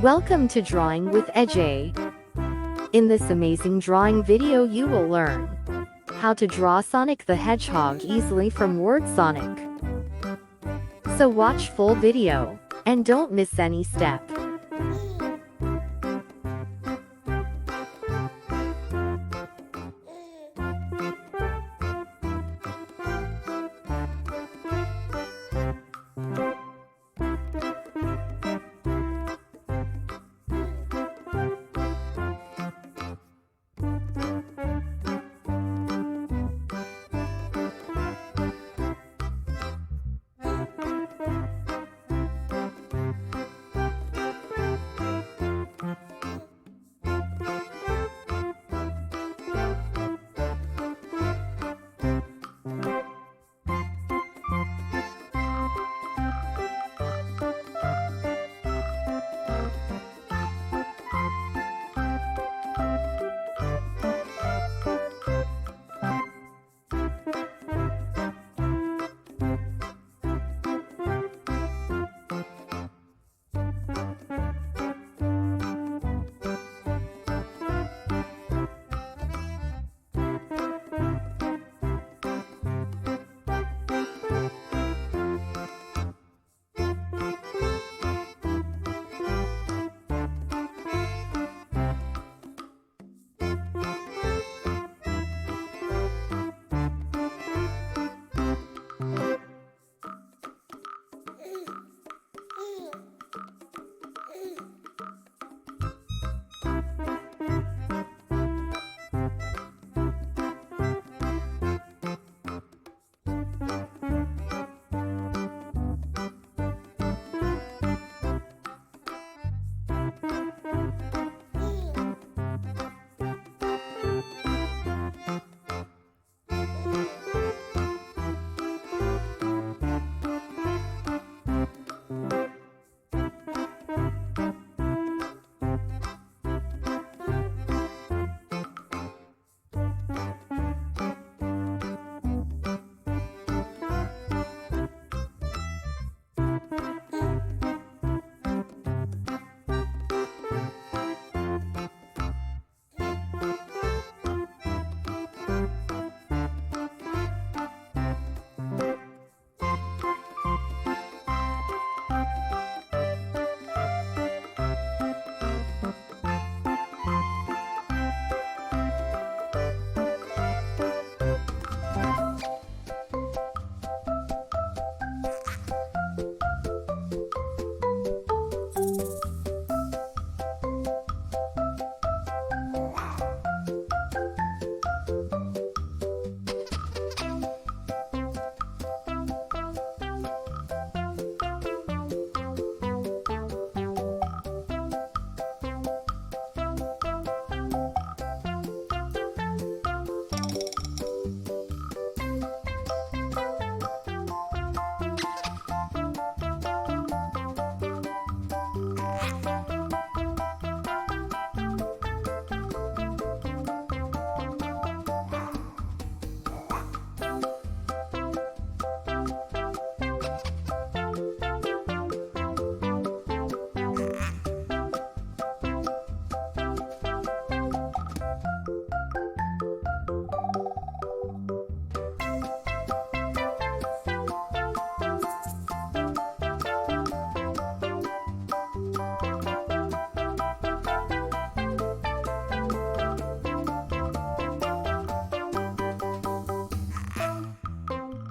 Welcome to Drawing with Ajay. In this amazing drawing video you will learn how to draw Sonic the Hedgehog easily from word Sonic. So watch full video and don't miss any step.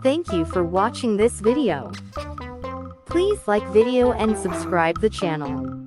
Thank you for watching this video. Please like video and subscribe the channel.